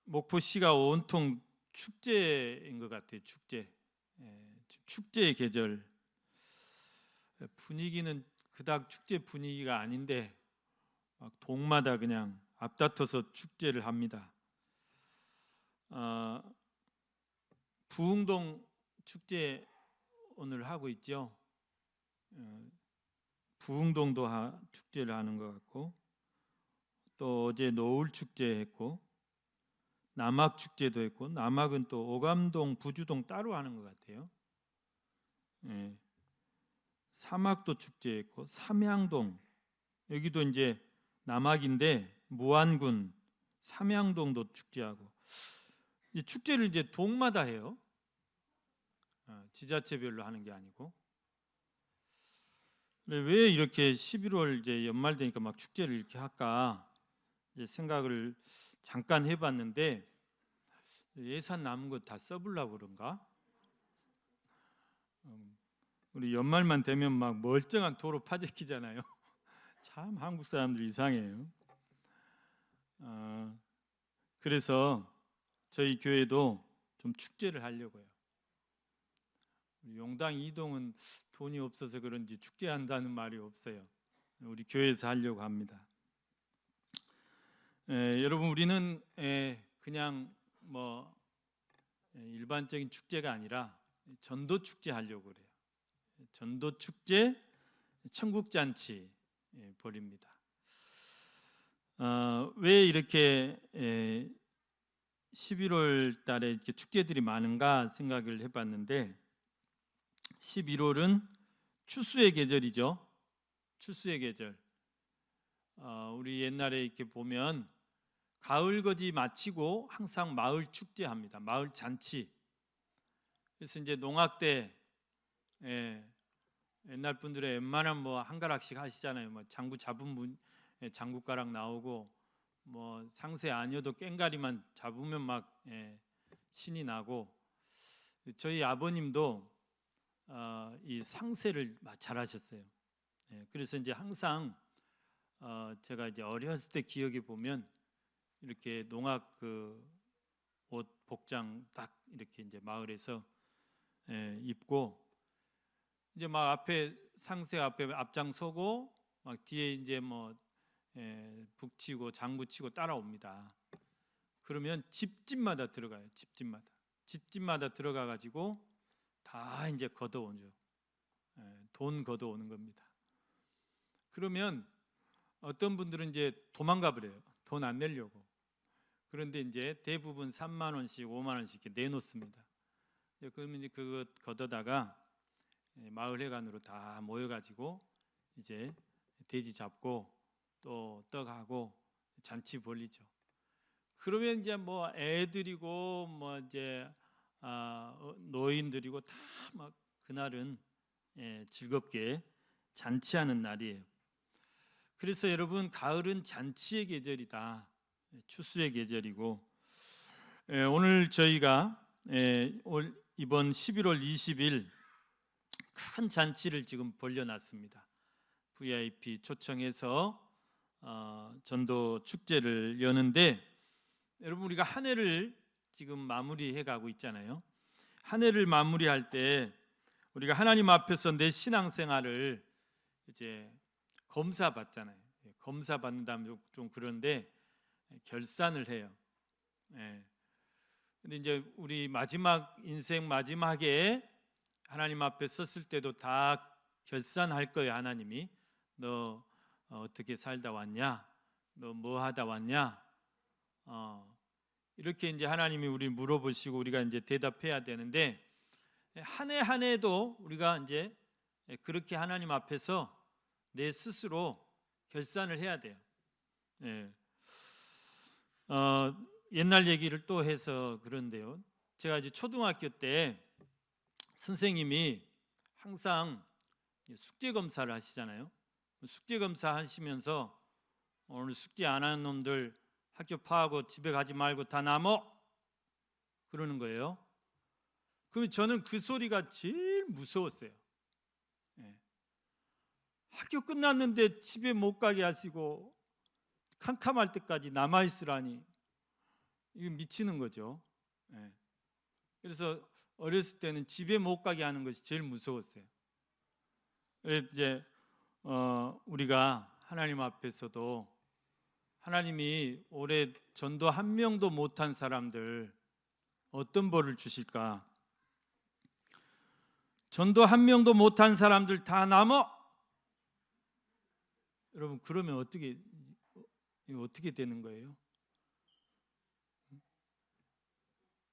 목포시가 온통 축제인 것 같아요. 축제. 축제의 계절. 분위기는 그닥 축제 분위기가 아닌데 막 동마다 그냥 앞다퉈서 축제를 합니다. 부흥동 축제 오늘 하고 있죠. 부흥동도 축제를 하는 것 같고, 또 어제 노을 축제 했고, 남학 축제도 했고, 남학은 또 오감동, 부주동 따로 하는 것 같아요. 삼학도 축제했고, 삼양동 여기도 이제 남학인데 무안군 삼양동도 축제하고, 이 축제를 이제 동마다 해요. 지자체별로 하는 게 아니고. 왜 이렇게 11월 이제 연말 되니까 막 축제를 이렇게 할까 이제 생각을 잠깐 해봤는데, 예산 남은 거 다 써보려고 그런가? 우리 연말만 되면 막 멀쩡한 도로 파재키잖아요. 참 한국 사람들 이상해요. 그래서 저희 교회도 좀 축제를 하려고요. 용당 이동은 돈이 없어서 그런지 축제한다는 말이 없어요. 우리 교회에서 하려고 합니다. 여러분, 우리는 그냥 뭐 일반적인 축제가 아니라 전도 축제 하려고 그래요. 전도 축제, 천국잔치 벌입니다. 왜 이렇게 11월 달에 이렇게 축제들이 많은가 생각을 해봤는데, 11월은 추수의 계절이죠. 추수의 계절. 우리 옛날에 이렇게 보면 가을거지 마치고 항상 마을 축제합니다. 마을 잔치. 그래서 이제 농악 때 옛날 분들의 웬만한 뭐 한 가락씩 하시잖아요. 뭐 장구 잡은 분 장구가락 나오고, 뭐 상세 아니어도 꽹가리만 잡으면 막 신이 나고. 저희 아버님도 이 상세를 잘하셨어요. 그래서 이제 항상 제가 이제 어렸을 때 기억해 보면 이렇게 농악 그 옷 복장 딱 이렇게 이제 마을에서 입고, 이제 막 앞에 상세 앞에 앞장서고 막 뒤에 이제 뭐 북치고 장구치고 따라옵니다. 그러면 집집마다 들어가요. 집집마다 들어가 가지고 다 이제 걷어오죠. 돈 걷어오는 겁니다. 그러면 어떤 분들은 이제 도망가 버려요. 돈 안 내려고. 그런데 이제 대부분 3만 원씩 5만 원씩 이렇게 내놓습니다. 그러면 이제 그거 걷어다가 마을 회관으로 다 모여가지고 이제 돼지 잡고 또 떡하고 잔치 벌리죠. 그러면 이제 뭐 애들이고 뭐 이제 노인들이고 다 막 그날은 즐겁게 잔치하는 날이에요. 그래서 여러분, 가을은 잔치의 계절이다. 추수의 계절이고, 오늘 저희가 이번 11월 20일 큰 잔치를 지금 벌려놨습니다. VIP 초청해서 전도 축제를 여는데, 여러분, 우리가 한 해를 지금 마무리해 가고 있잖아요. 한 해를 마무리할 때 우리가 하나님 앞에서 내 신앙생활을 이제 검사 받잖아요. 검사 받는다면 좀 그런데 결산을 해요. 근데 이제 우리 마지막 인생 마지막에 하나님 앞에 섰을 때도 다 결산할 거예요. 하나님이 너 어떻게 살다 왔냐? 너 뭐 하다 왔냐? 이렇게 이제 하나님이 우리 물어보시고 우리가 이제 대답해야 되는데, 한 해 한 해도 우리가 이제 그렇게 하나님 앞에서 내 스스로 결산을 해야 돼요. 옛날 얘기를 또 해서 그런데요. 제가 이제 초등학교 때 선생님이 항상 숙제 검사를 하시잖아요. 숙제 검사 하시면서 오늘 숙제 안 하는 놈들 학교 파하고 집에 가지 말고 다 남어, 그러는 거예요. 그럼 저는 그 소리가 제일 무서웠어요. 학교 끝났는데 집에 못 가게 하시고 캄캄할 때까지 남아 있으라니. 이거 미치는 거죠. 예. 그래서 어렸을 때는 집에 못 가게 하는 것이 제일 무서웠어요. 그래서 이제 우리가 하나님 앞에서도 하나님이 올해 전도 한 명도 못한 사람들 어떤 벌을 주실까? 전도 한 명도 못한 사람들 다 남어. 여러분 그러면 어떻게 되는 거예요?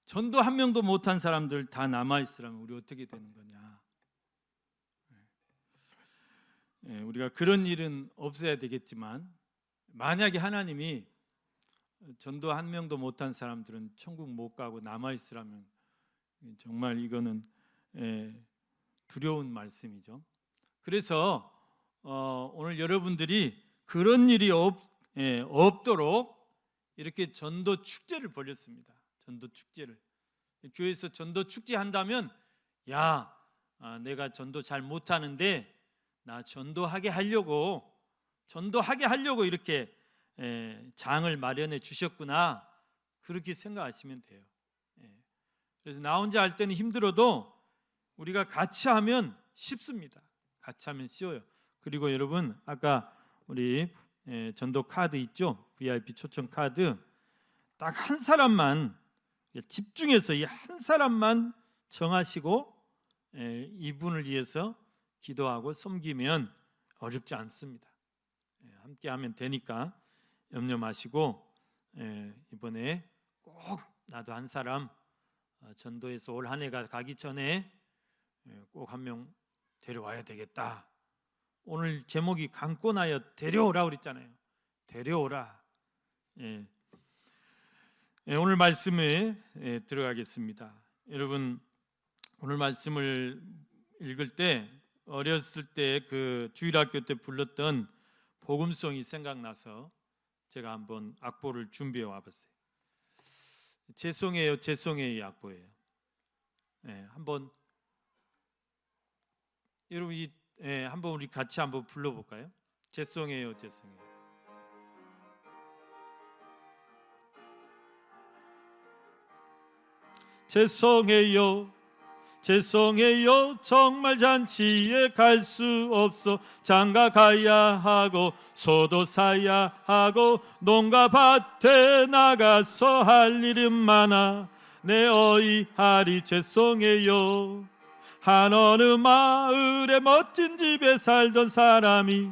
전도 한 명도 못한 사람들 다 남아 있으라면 우리 어떻게 되는 거냐? 우리가 그런 일은 없어야 되겠지만 만약에 하나님이 전도 한 명도 못한 사람들은 천국 못 가고 남아 있으라면 정말 이거는 두려운 말씀이죠. 그래서 오늘 여러분들이 그런 일이 없도록 이렇게 전도 축제를 벌였습니다. 전도 축제를 교회에서 전도 축제 한다면 내가 전도 잘 못하는데 나 전도하게 하려고 이렇게 장을 마련해 주셨구나 그렇게 생각하시면 돼요. 그래서 나 혼자 할 때는 힘들어도 우리가 같이 하면 쉽습니다. 같이 하면 쉬워요. 그리고 여러분 아까 우리 전도 카드 있죠? VIP 초청 카드 딱 한 사람만 집중해서 이 한 사람만 정하시고 이분을 위해서 기도하고 섬기면 어렵지 않습니다. 함께 하면 되니까 염려 마시고 이번에 꼭 나도 한 사람 전도에서 올 한 해가 가기 전에 꼭 한 명 데려와야 되겠다. 오늘 제목이 강권하여 데려오라 그랬잖아요. 데려오라. 오늘 말씀에 들어가겠습니다. 여러분 오늘 말씀을 읽을 때 어렸을 때 그 주일학교 때 불렀던 복음송이 생각나서 제가 한번 악보를 준비해 와봤어요. 죄송해요 악보예요. 한번 여러분 한번 우리 같이 한번 불러볼까요? 죄송해요. 죄송해요 정말 잔치에 갈 수 없어 장가 가야 하고 소도 사야 하고 농가 밭에 나가서 할 일은 많아 내 어이하리 죄송해요. 한 어느 마을에 멋진 집에 살던 사람이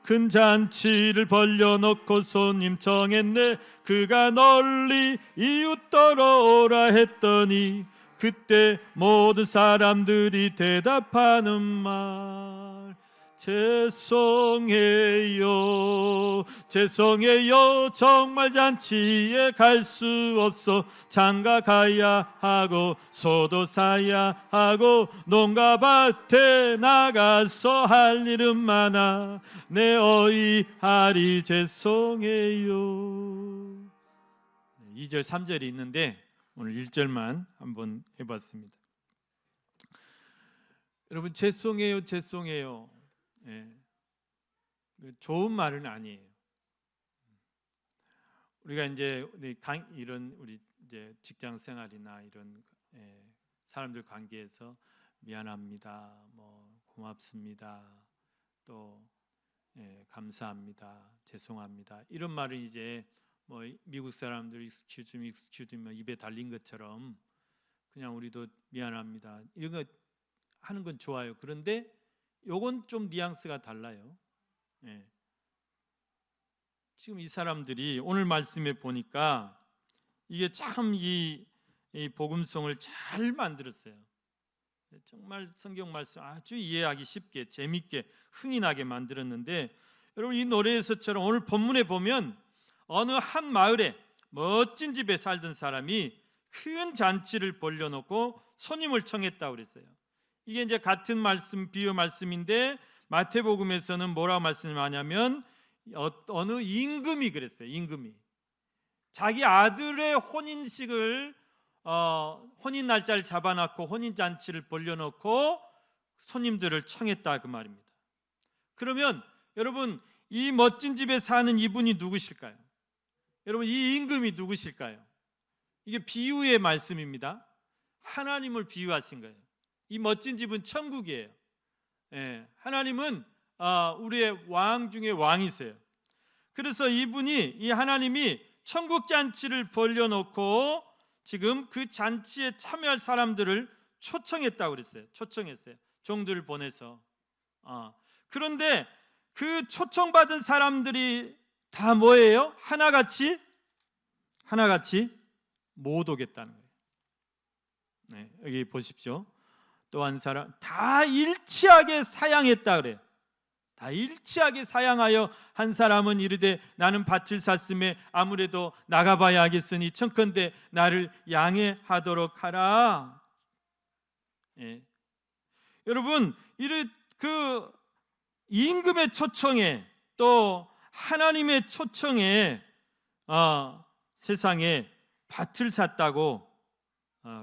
큰 잔치를 벌려놓고 손님 청했네. 그가 널리 이웃 떨어오라 했더니 그때 모든 사람들이 대답하는 말 죄송해요 정말 잔치에 갈 수 없어 장가 가야 하고 소도 사야 하고 농가 밭에 나가서 할 일은 많아 내 어이하리 죄송해요. 2절 3절이 있는데 오늘 1절만 한번 해봤습니다. 여러분 죄송해요 좋은 말은 아니에요. 우리가 이제 이런 우리 이제 직장 생활이나 이런 사람들 관계에서 미안합니다, 고맙습니다, 또 감사합니다, 죄송합니다 이런 말을 이제 미국 사람들 excuse me 입에 달린 것처럼 그냥 우리도 미안합니다 이런 거 하는 건 좋아요. 그런데 요건 좀 뉘앙스가 달라요. 지금 이 사람들이 오늘 말씀에 보니까 이게 참 이 복음송을 잘 만들었어요. 정말 성경 말씀 아주 이해하기 쉽게 재밌게 흥이 나게 만들었는데 여러분 이 노래에서처럼 오늘 본문에 보면 어느 한 마을에 멋진 집에 살던 사람이 큰 잔치를 벌려놓고 손님을 청했다고 그랬어요. 이게 이제 같은 말씀 비유 말씀인데 마태복음에서는 뭐라고 말씀하냐면 어느 임금이 그랬어요. 임금이 자기 아들의 혼인식을 혼인 날짜를 잡아놨고 혼인 잔치를 벌려놓고 손님들을 청했다 그 말입니다. 그러면 여러분 이 멋진 집에 사는 이분이 누구실까요? 여러분 이 임금이 누구실까요? 이게 비유의 말씀입니다. 하나님을 비유하신 거예요. 이 멋진 집은 천국이에요. 하나님은 우리의 왕 중에 왕이세요. 그래서 이 하나님이 천국 잔치를 벌려놓고 지금 그 잔치에 참여할 사람들을 초청했다고 그랬어요. 초청했어요. 종들을 보내서. 그런데 그 초청받은 사람들이 다 뭐예요? 하나같이 못 오겠다는 거예요. 여기 보십시오. 또 한 사람 다 일치하게 사양했다 그래요. 다 일치하게 사양하여 한 사람은 이르되 나는 밭을 샀음에 아무래도 나가봐야 하겠으니 청컨대 나를 양해하도록 하라. 여러분, 그 임금의 초청에 또 하나님의 초청에 세상에 밭을 샀다고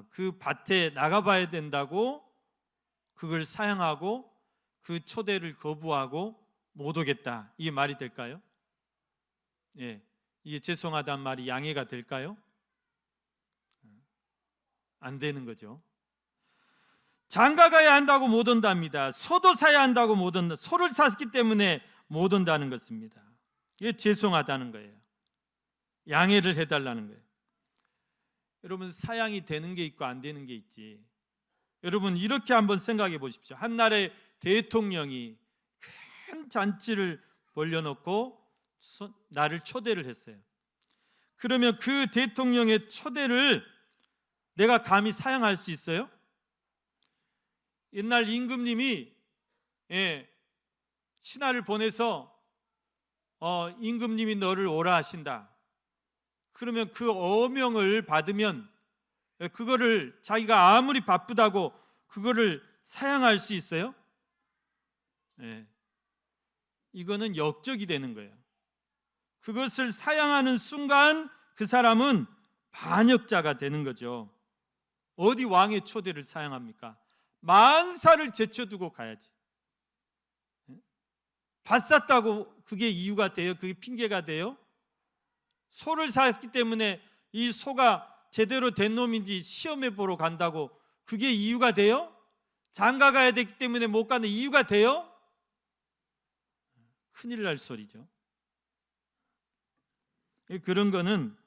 그 밭에 나가봐야 된다고 그걸 사양하고 그 초대를 거부하고 못 오겠다, 이게 말이 될까요? 이게 죄송하다는 말이 양해가 될까요? 안 되는 거죠. 장가 가야 한다고 못 온답니다. 소도 사야 한다고 못 온다. 소를 샀기 때문에 못 온다는 것입니다. 이게 죄송하다는 거예요. 양해를 해달라는 거예요. 여러분, 사양이 되는 게 있고 안 되는 게 있지. 여러분, 이렇게 한번 생각해 보십시오. 한 나라의 대통령이 큰 잔치를 벌려놓고 나를 초대를 했어요. 그러면 그 대통령의 초대를 내가 감히 사양할 수 있어요? 옛날 임금님이 신하를 보내서 임금님이 너를 오라 하신다. 그러면 그 어명을 받으면 그거를 자기가 아무리 바쁘다고 그거를 사양할 수 있어요? 이거는 역적이 되는 거예요. 그것을 사양하는 순간 그 사람은 반역자가 되는 거죠. 어디 왕의 초대를 사양합니까? 만사를 제쳐두고 가야지. 밭 샀다고 그게 이유가 돼요? 그게 핑계가 돼요? 소를 샀기 때문에 이 소가 제대로 된 놈인지 시험해 보러 간다고 그게 이유가 돼요? 장가 가야 되기 때문에 못 가는 이유가 돼요? 큰일 날 소리죠. 그런 거는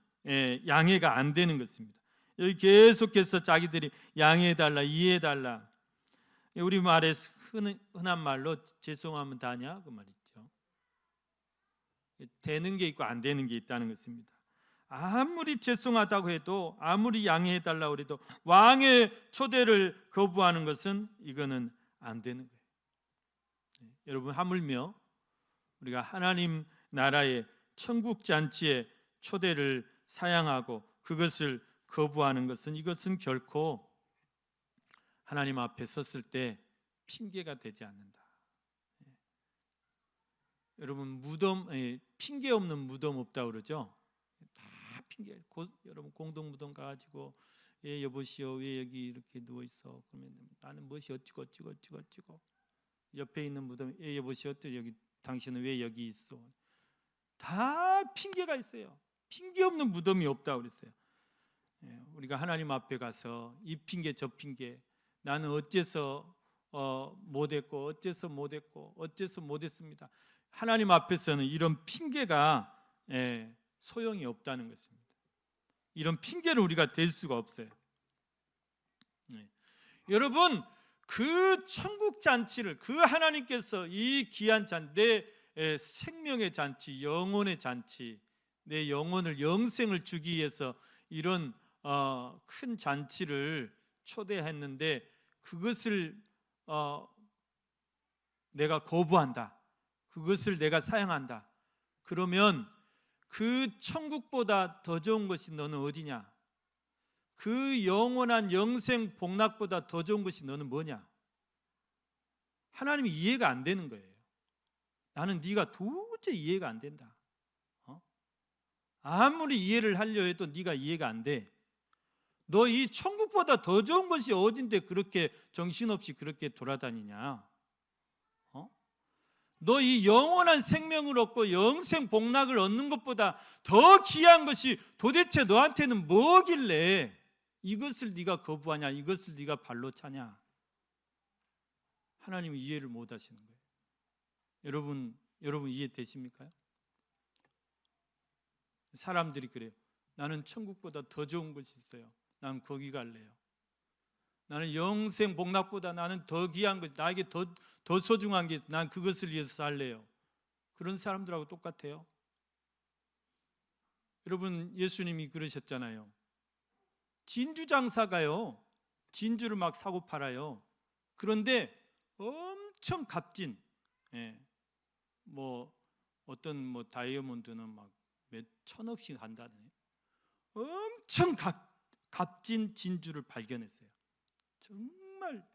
양해가 안 되는 것입니다. 여기 계속해서 자기들이 양해해달라, 이해해달라. 우리말에 흔한 말로 죄송하면 다냐 그 말 있죠. 되는 게 있고 안 되는 게 있다는 것입니다. 아무리 죄송하다고 해도, 아무리 양해해달라고 해도 왕의 초대를 거부하는 것은 이거는 안 되는 거예요. 여러분, 하물며 우리가 하나님 나라의 천국 잔치에 초대를 사양하고 그것을 거부하는 것은, 이것은 결코 하나님 앞에 섰을 때 핑계가 되지 않는다. 여러분, 핑계 없는 무덤 없다 그러죠? 다 핑계. 여러분, 공동 무덤 가가지고 여보시오 왜 여기 이렇게 누워 있어? 그러면 나는 무엇이 어찌고 옆에 있는 무덤 여보시오 또 여기 당신은 왜 여기 있어? 다 핑계가 있어요. 핑계 없는 무덤이 없다 그랬어요. 우리가 하나님 앞에 가서 이 핑계 저 핑계, 나는 어째서 못했고 어째서 못했습니다. 하나님 앞에서는 이런 핑계가 소용이 없다는 것입니다. 이런 핑계를 우리가 댈 수가 없어요. 여러분, 그 천국 잔치를, 그 하나님께서 이 귀한 잔치, 내 생명의 잔치, 영혼의 잔치, 내 영혼을, 영생을 주기 위해서 이런 큰 잔치를 초대했는데 그것을 내가 거부한다, 그것을 내가 사양한다. 그러면 그 천국보다 더 좋은 것이 너는 어디냐? 그 영원한 영생 복락보다 더 좋은 것이 너는 뭐냐? 하나님이 이해가 안 되는 거예요. 나는 네가 도저히 이해가 안 된다. 아무리 이해를 하려 해도 네가 이해가 안 돼. 너 이 천국보다 더 좋은 것이 어딘데 그렇게 정신없이 그렇게 돌아다니냐? 너 이 영원한 생명을 얻고 영생 복락을 얻는 것보다 더 귀한 것이 도대체 너한테는 뭐길래 이것을 네가 거부하냐, 이것을 네가 발로 차냐? 하나님은 이해를 못 하시는 거예요. 여러분 이해되십니까? 사람들이 그래요. 나는 천국보다 더 좋은 것이 있어요. 난 거기 갈래요. 나는 영생 복락보다 나는 더 귀한 것, 나에게 더 소중한 게, 난 그것을 위해서 살래요. 그런 사람들하고 똑같아요. 여러분, 예수님이 그러셨잖아요. 진주 장사가요, 진주를 막 사고 팔아요. 그런데 엄청 값진, 뭐 어떤 다이아몬드는 막 몇 천억씩 한다네. 엄청 값진 진주를 발견했어요. 정말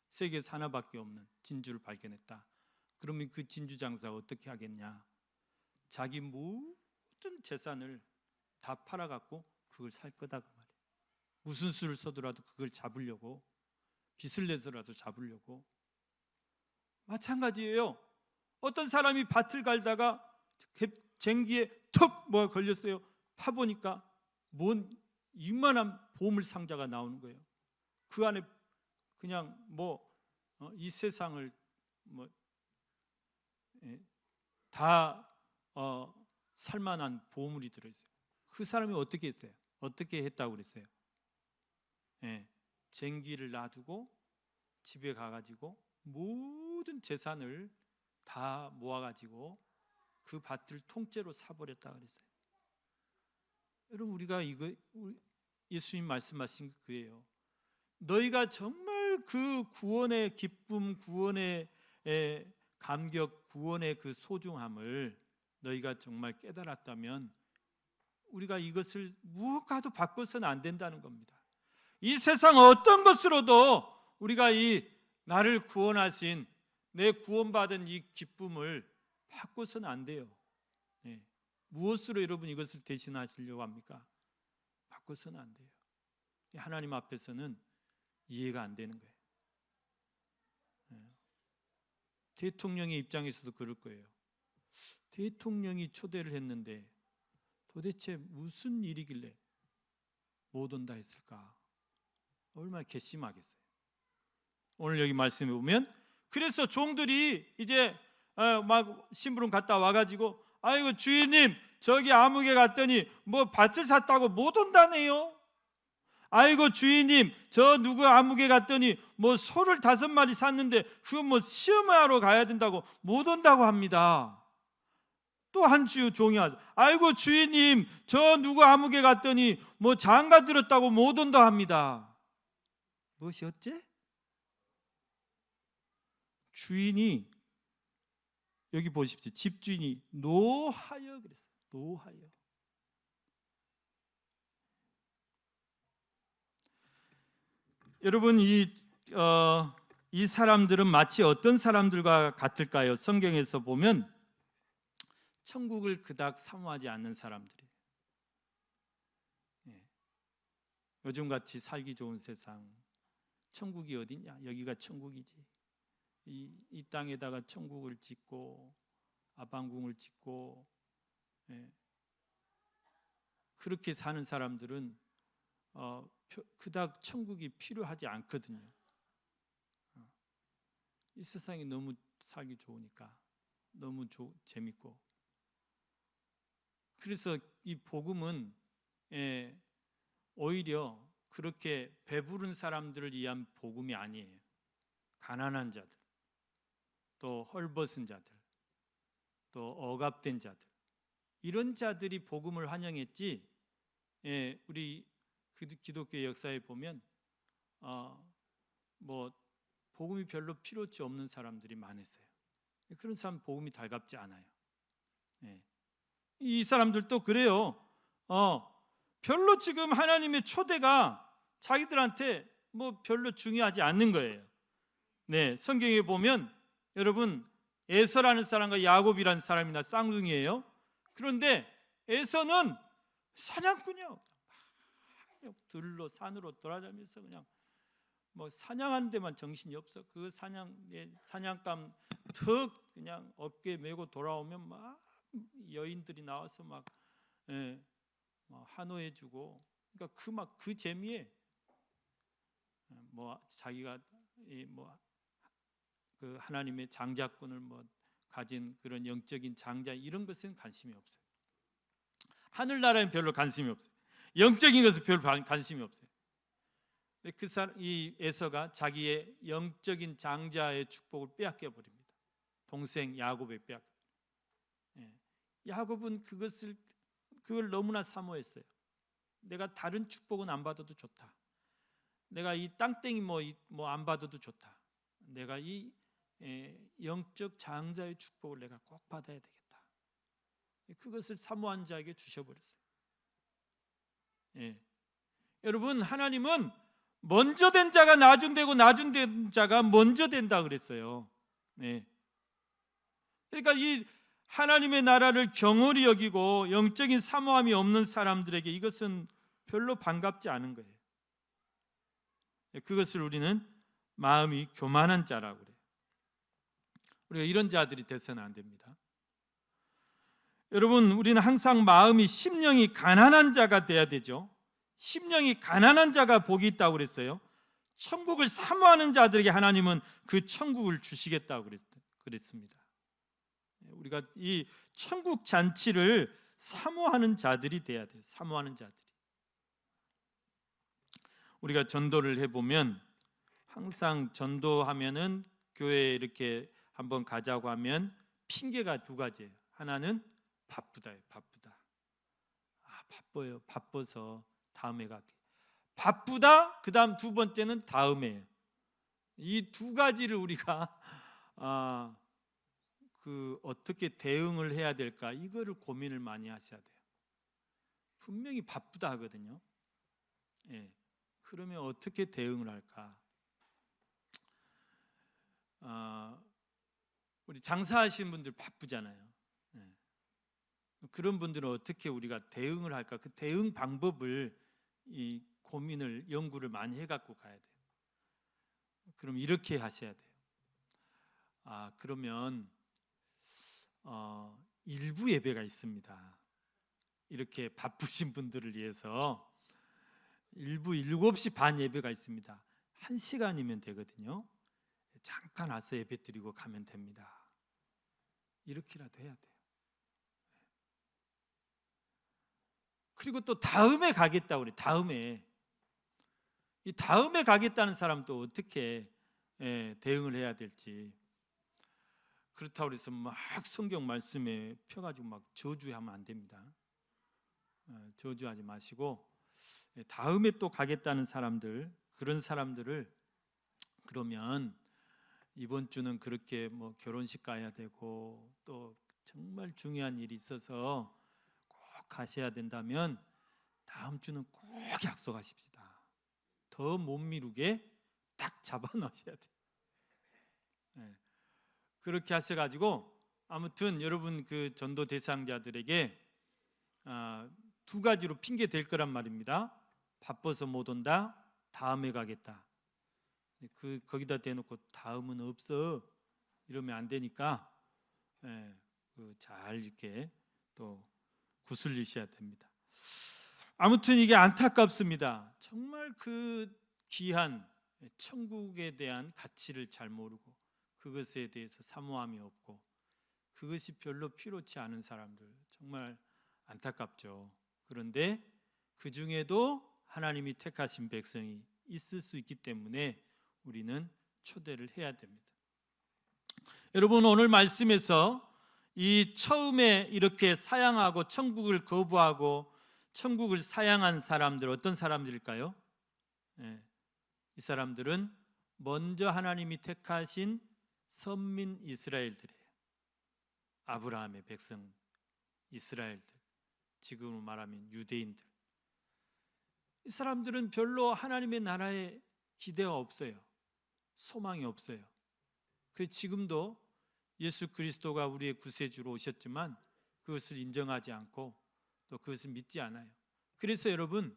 세계에서 하나밖에 없는 진주를 발견했다. 그러면 그 진주 장사가 어떻게 하겠냐? 자기 모든 재산을 다 팔아갖고 그걸 살 거다 그 말이에요. 무슨 수를 써더라도 그걸 잡으려고, 빚을 내서라도 잡으려고. 마찬가지예요. 어떤 사람이 밭을 갈다가 쟁기에 턱 뭐가 걸렸어요. 파보니까 뭔 이만한 보물 상자가 나오는 거예요. 그 안에 그냥 이 세상을 다 살만한 보물이 들어있어요. 그 사람이 어떻게 했어요? 어떻게 했다고 그랬어요? 쟁기를 놔두고 집에 가가지고 모든 재산을 다 모아가지고 그 밭을 통째로 사버렸다 그랬어요. 여러분, 우리가 예수님 말씀하신 게 그예요. 너희가 정말 그 구원의 기쁨, 구원의 감격, 구원의 그 소중함을 너희가 정말 깨달았다면 우리가 이것을 무엇과도 바꿔서는 안 된다는 겁니다. 이 세상 어떤 것으로도 우리가 이 나를 구원하신, 내 구원받은 이 기쁨을 바꿔서는 안 돼요. 무엇으로 여러분 이것을 대신하시려고 합니까? 바꿔서는 안 돼요. 하나님 앞에서는 이해가 안 되는 거예요. 대통령의 입장에서도 그럴 거예요. 대통령이 초대를 했는데 도대체 무슨 일이길래 못 온다 했을까? 얼마나 괘씸하겠어요. 오늘 여기 말씀해 보면, 그래서 종들이 이제 막 심부름 갔다 와가지고, 아이고 주인님, 저기 아무개 갔더니 밭을 샀다고 못 온다네요. 아이고 주인님, 저 누구 아무개 갔더니 소를 5마리 샀는데 그거 시험하러 가야 된다고 못 온다고 합니다. 또 한 종이 와서, 아이고 주인님, 저 누구 아무개 갔더니 장가 들었다고 못 온다 합니다. 무엇이 어째? 주인이, 여기 보십시오. 집주인이 노하여 그랬어요. 노하여. 여러분, 이 사람들은 마치 어떤 사람들과 같을까요? 성경에서 보면 천국을 그닥 사모하지 않는 사람들이에요. 요즘같이 살기 좋은 세상, 천국이 어디냐? 여기가 천국이지. 이 땅에다가 천국을 짓고 아방궁을 짓고 그렇게 사는 사람들은 그닥 천국이 필요하지 않거든요. 이 세상이 너무 살기 좋으니까, 너무 재밌고. 그래서 이 복음은 오히려 그렇게 배부른 사람들을 위한 복음이 아니에요. 가난한 자들, 또 헐벗은 자들, 또 억압된 자들, 이런 자들이 복음을 환영했지. 우리 기독교 역사에 보면 복음이 별로 필요치 없는 사람들이 많았어요. 그런 사람 복음이 달갑지 않아요. 이 사람들도 그래요. 별로 지금 하나님의 초대가 자기들한테 별로 중요하지 않는 거예요. 성경에 보면 여러분, 에서라는 사람과 야곱이라는 사람이나 쌍둥이에요. 그런데 에서는 사냥꾼이요. 들로 산으로 돌아다니면서 그냥 뭐 사냥하는 데만 정신이 없어. 그 사냥감 턱 그냥 어깨에 메고 돌아오면 막 여인들이 나와서 막 환호해주고, 그러니까 그 재미에 뭐 자기가 그 하나님의 장자권을 가진 그런 영적인 장자, 이런 것은 관심이 없어요. 하늘나라엔 별로 관심이 없어요. 영적인 것은 별로 관심이 없어요. 이 에서가 자기의 영적인 장자의 축복을 빼앗겨 버립니다. 동생 야곱에 빼앗겨. 야곱은 그걸 너무나 사모했어요. 내가 다른 축복은 안 받아도 좋다. 내가 이 땅땡이 안 받아도 좋다. 내가 이 영적 장자의 축복을 내가 꼭 받아야 되겠다. 그것을 사모한 자에게 주셔버렸어요. 여러분, 하나님은 먼저 된 자가 나중되고 나중된 자가 먼저 된다 그랬어요. 그러니까 이 하나님의 나라를 경홀히 여기고 영적인 사모함이 없는 사람들에게 이것은 별로 반갑지 않은 거예요. 그것을 우리는 마음이 교만한 자라고 그래요. 우리가 이런 자들이 돼서는 안 됩니다. 여러분, 우리는 항상 마음이 심령이 가난한 자가 돼야 되죠. 심령이 가난한 자가 복이 있다고 그랬어요. 천국을 사모하는 자들에게 하나님은 그 천국을 주시겠다고 그랬습니다. 우리가 이 천국 잔치를 사모하는 자들이 돼야 돼요. 사모하는 자들이. 우리가 전도를 해보면 항상 전도하면은 교회에 이렇게 한번 가자고 하면 핑계가 두 가지예요. 하나는 바쁘다예요. 바쁘다. 바빠요. 바빠서 다음에 갈게. 바쁘다. 그 다음 두 번째는 다음에. 이 두 가지를 우리가 어떻게 대응을 해야 될까, 이거를 고민을 많이 하셔야 돼요. 분명히 바쁘다 하거든요. 그러면 어떻게 대응을 할까? 우리 장사하시는 분들 바쁘잖아요. 그런 분들은 어떻게 우리가 대응을 할까? 그 대응 방법을 이 고민을 연구를 많이 해갖고 가야 돼요. 그럼 이렇게 하셔야 돼요. 그러면 일부 예배가 있습니다. 이렇게 바쁘신 분들을 위해서 일부 7시 반 예배가 있습니다. 1시간이면 되거든요. 잠깐 와서 예배 드리고 가면 됩니다. 이렇게라도 해야 돼요. 그리고 또 다음에 가겠다고 그래. 이 다음에 가겠다는 사람도 어떻게 대응을 해야 될지. 그렇다고 해서 막 성경 말씀에 펴가지고 막 저주하면 안 됩니다. 저주하지 마시고, 다음에 또 가겠다는 사람들, 그런 사람들을, 그러면 이번 주는 그렇게 결혼식 가야 되고 또 정말 중요한 일이 있어서 꼭 가셔야 된다면 다음 주는 꼭 약속하십시다. 더 못 미루게 딱 잡아 놓으셔야 돼요. 그렇게 하셔가지고 아무튼 여러분 그 전도 대상자들에게 두 가지로 핑계 댈 거란 말입니다. 바빠서 못 온다, 다음에 가겠다. 거기다 대놓고 다음은 없어 이러면 안 되니까 잘 이렇게 또 구슬리셔야 됩니다. 아무튼 이게 안타깝습니다. 정말 그 귀한 천국에 대한 가치를 잘 모르고 그것에 대해서 사모함이 없고 그것이 별로 필요치 않은 사람들, 정말 안타깝죠. 그런데 그 중에도 하나님이 택하신 백성이 있을 수 있기 때문에 우리는 초대를 해야 됩니다. 여러분, 오늘 말씀에서 이 처음에 이렇게 사양하고 천국을 거부하고 천국을 사양한 사람들, 어떤 사람들일까요? 이 사람들은 먼저 하나님이 택하신 선민 이스라엘들이에요. 아브라함의 백성 이스라엘들, 지금으로 말하면 유대인들. 이 사람들은 별로 하나님의 나라에 기대가 없어요. 소망이 없어요. 그래서 지금도 예수 그리스도가 우리의 구세주로 오셨지만 그것을 인정하지 않고 또 그것을 믿지 않아요. 그래서 여러분,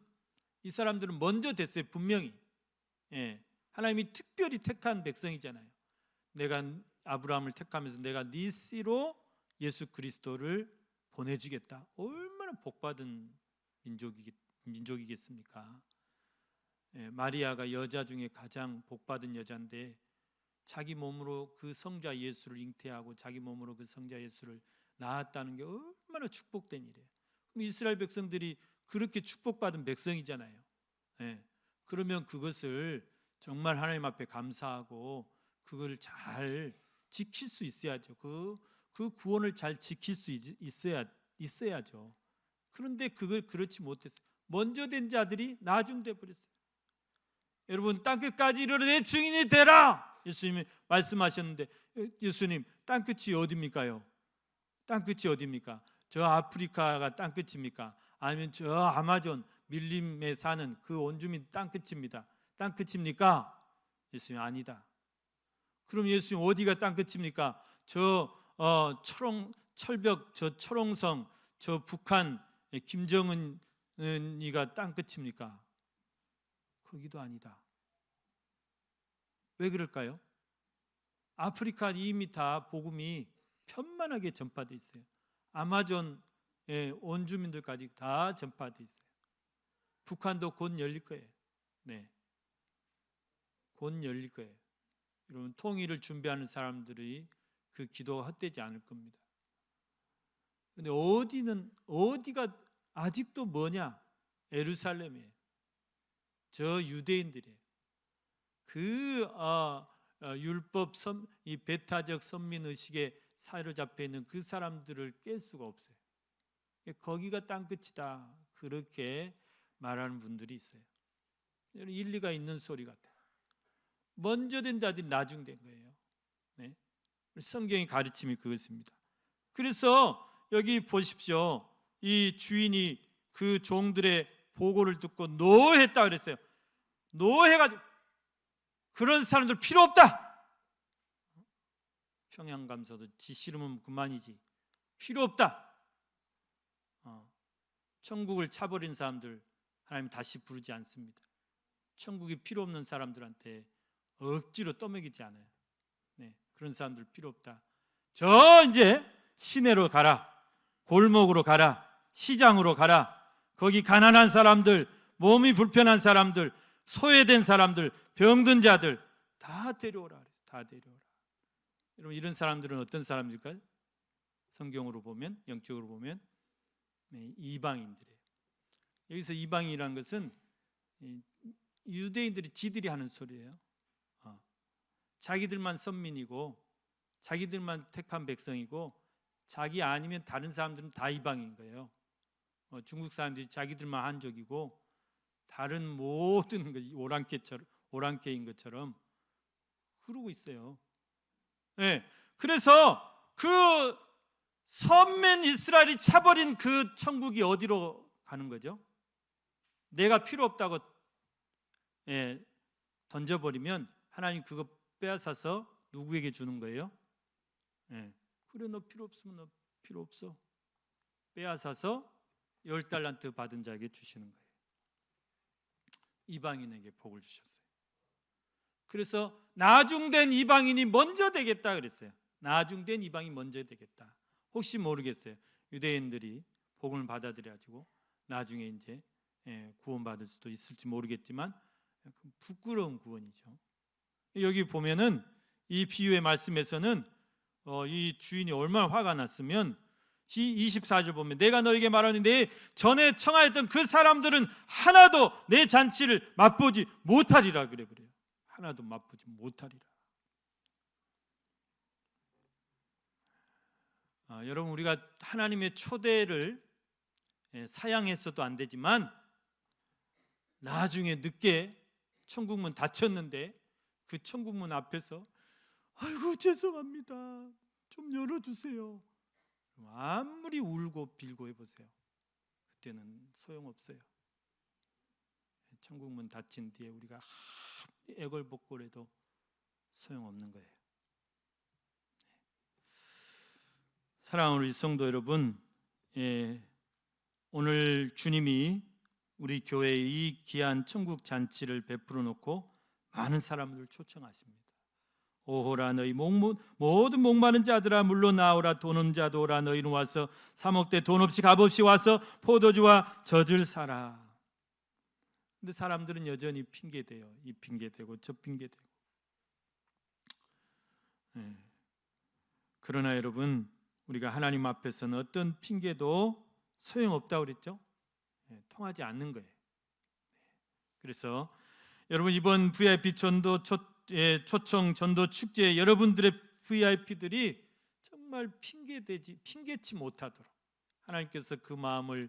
이 사람들은 먼저 됐어요. 분명히 하나님이 특별히 택한 백성이잖아요. 내가 아브라함을 택하면서 내가 네 씨로 예수 그리스도를 보내주겠다. 얼마나 복받은 민족이겠습니까? 마리아가 여자 중에 가장 복받은 여자인데 자기 몸으로 그 성자 예수를 잉태하고 자기 몸으로 그 성자 예수를 낳았다는 게 얼마나 축복된 일이에요. 그럼 이스라엘 백성들이 그렇게 축복받은 백성이잖아요. 그러면 그것을 정말 하나님 앞에 감사하고 그걸 잘 지킬 수 있어야죠. 그 구원을 잘 지킬 수 있어야죠. 그런데 그걸 그렇지 못했어요. 먼저 된 자들이 나중돼 버렸어요. 여러분, 땅끝까지 이르러 내 증인이 되라 예수님이 말씀하셨는데, 예수님 땅끝이 어디입니까요? 땅끝이 어디입니까? 저 아프리카가 땅끝입니까? 아니면 저 아마존 밀림에 사는 그 온주민 땅끝입니다. 땅끝입니까? 예수님 아니다. 그럼 예수님 어디가 땅끝입니까? 저 철벽, 저 철옹성, 저 북한 김정은이가 땅끝입니까? 거기도 아니다. 왜 그럴까요? 아프리카 이미 다 복음이 편만하게 전파되어 있어요. 아마존의 온주민들까지 다 전파되어 있어요. 북한도 곧 열릴 거예요. 곧 열릴 거예요. 여러분, 통일을 준비하는 사람들이 그 기도가 헛되지 않을 겁니다. 근데 어디가 아직도 뭐냐? 예루살렘이에요. 저 유대인들이에요. 그 율법 이 배타적 선민 의식에 사로잡혀 있는 그 사람들을 깰 수가 없어요. 거기가 땅끝이다 그렇게 말하는 분들이 있어요. 일리가 있는 소리 같아요. 먼저 된 자들이 나중된 거예요. 성경의 가르침이 그것입니다. 그래서 여기 보십시오. 이 주인이 그 종들의 보고를 듣고 노했다 그랬어요. 노해가지고 그런 사람들 필요 없다. 평양감사도 지 싫으면 그만이지. 필요 없다. 천국을 차버린 사람들 하나님 다시 부르지 않습니다. 천국이 필요 없는 사람들한테 억지로 떠먹이지 않아요. 그런 사람들 필요 없다. 저 이제 시내로 가라. 골목으로 가라. 시장으로 가라. 거기 가난한 사람들, 몸이 불편한 사람들, 소외된 사람들, 병든 자들 다 데려오라. 다 데려오라. 여러분, 이런 사람들은 어떤 사람일까요? 성경으로 보면, 영적으로 보면 이방인들이에요. 여기서 이방인이라는 것은 유대인들이 지들이 하는 소리예요. 자기들만 선민이고 자기들만 택한 백성이고 자기 아니면 다른 사람들은 다 이방인 거예요. 중국 사람들이 자기들만 한족이고 다른 모든 것이 오랑캐인 것처럼 그러고 있어요. 그래서 그 선민 이스라엘이 차버린 그 천국이 어디로 가는 거죠? 내가 필요 없다고 던져버리면 하나님 그거 빼앗아서 누구에게 주는 거예요? 그래, 너 필요 없으면 너 필요 없어. 빼앗아서 10달란트 받은 자에게 주시는 거예요. 이방인에게 복을 주셨어요. 그래서 나중된 이방인이 먼저 되겠다 그랬어요. 나중된 이방인이 먼저 되겠다. 혹시 모르겠어요. 유대인들이 복음을 받아들여가지고 나중에 이제 구원받을 수도 있을지 모르겠지만 부끄러운 구원이죠. 여기 보면은 이 비유의 말씀에서는 이 주인이 얼마나 화가 났으면 24절 보면 내가 너에게 말하니 내 전에 청하였던 그 사람들은 하나도 내 잔치를 맛보지 못하리라 그래요. 하나도 맛보지 못하리라. 여러분, 우리가 하나님의 초대를 사양해서도 안 되지만 나중에 늦게 천국문 닫혔는데 그 천국문 앞에서 아이고 죄송합니다 좀 열어주세요. 아무리 울고 빌고 해보세요. 그때는 소용없어요. 천국문 닫힌 뒤에 우리가 애걸복걸해도 소용없는 거예요. 사랑하는 우리 성도 여러분, 오늘 주님이 우리 교회에 이 귀한 천국 잔치를 베풀어 놓고 많은 사람들을 초청하십니다. 오호라 너희 모든 목마른 자들아 물론 나오라. 돈 없는 자도 오라. 너희는 와서 사 먹되 돈 없이 값없이 와서 포도주와 젖을 사라. 근데 사람들은 여전히 핑계대요. 이 핑계대고 저 핑계대고. 그러나 여러분, 우리가 하나님 앞에서는 어떤 핑계도 소용없다고 그랬죠? 통하지 않는 거예요. 그래서 여러분, 이번 VIP 초청 전도 축제에 여러분들의 VIP들이 정말 핑계치 못하도록 하나님께서 그 마음을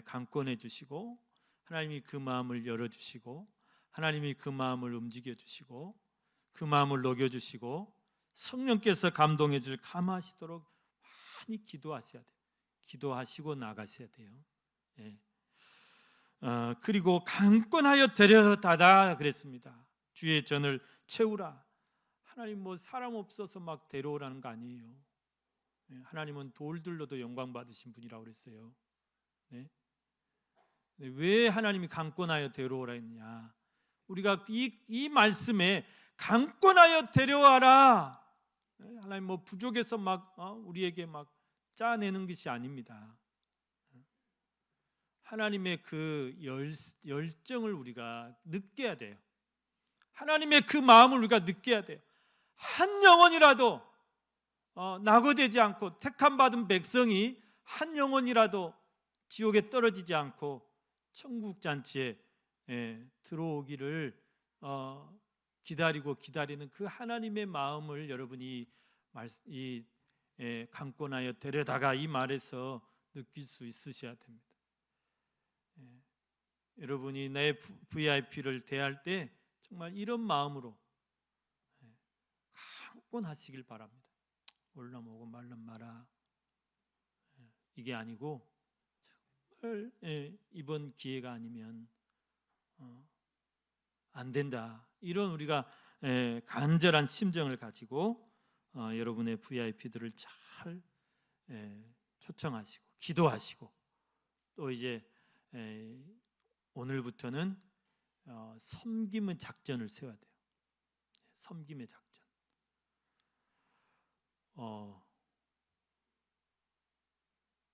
강권해 주시고, 하나님이 그 마음을 열어주시고, 하나님이 그 마음을 움직여 주시고, 그 마음을 녹여 주시고, 성령께서 감동해 주시고 감하시도록 많이 기도하셔야 돼요. 기도하시고 나가셔야 돼요. 그리고 강권하여 데려다다 그랬습니다. 주의 전을 채우라. 하나님 사람 없어서 막 데려오라는 거 아니에요. 하나님은 돌들로도 영광 받으신 분이라고 그랬어요. 왜 하나님이 강권하여 데려오라 했냐? 우리가 이 말씀에 강권하여 데려와라. 하나님 부족해서 막 우리에게 막 짜내는 것이 아닙니다. 하나님의 그 열정을 우리가 느껴야 돼요. 하나님의 그 마음을 우리가 느껴야 돼요. 한 영혼이라도 낙오되지 않고, 택함 받은 백성이 한 영혼이라도 지옥에 떨어지지 않고 천국 잔치에 들어오기를 기다리는 그 하나님의 마음을 여러분이 이 강권하여 데려다가 이 말에서 느낄 수 있으셔야 됩니다. 여러분이 내 VIP를 대할 때 정말 이런 마음으로 강권하시길 바랍니다. 올라오고 말란 마라. 이게 아니고 정말 이번 기회가 아니면 안 된다. 이런 우리가 간절한 심정을 가지고 여러분의 VIP들을 잘 초청하시고 기도하시고, 또 이제 오늘부터는 섬김의 작전을 세워야 돼요. 섬김의 작전.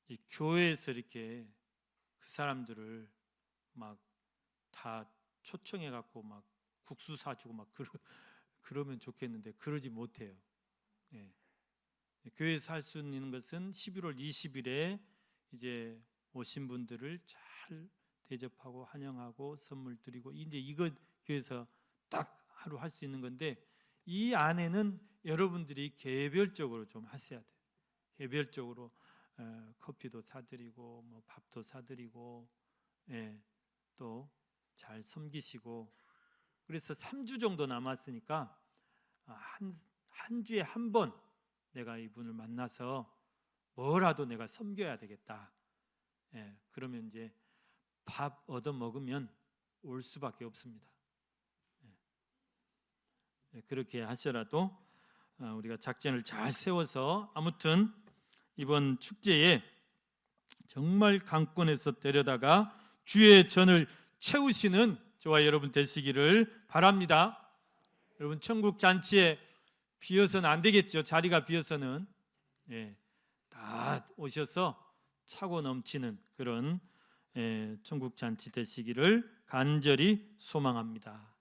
이 교회에서 이렇게 그 사람들을 막 다 초청해 갖고 막 국수 사주고 막 그러면 좋겠는데 그러지 못해요. 교회에서 할 수 있는 것은 11월 20일에 이제 오신 분들을 잘 대접하고 환영하고 선물 드리고, 이제 이거 교회에서 딱 하루 할 수 있는 건데, 이 안에는 여러분들이 개별적으로 좀 하셔야 돼요. 개별적으로 커피도 사드리고 밥도 사드리고 또 잘 섬기시고. 그래서 3주 정도 남았으니까 한 주에 한 번 내가 이분을 만나서 뭐라도 내가 섬겨야 되겠다. 그러면 이제 밥 얻어 먹으면 올 수밖에 없습니다. 그렇게 하셔라도 우리가 작전을 잘 세워서 아무튼 이번 축제에 정말 강권해서 데려다가 주의 전을 채우시는 저와 여러분 되시기를 바랍니다. 여러분, 천국 잔치에 비어서는 안 되겠죠. 자리가 비어서는 다 오셔서 차고 넘치는 그런 천국 잔치 되시기를 간절히 소망합니다.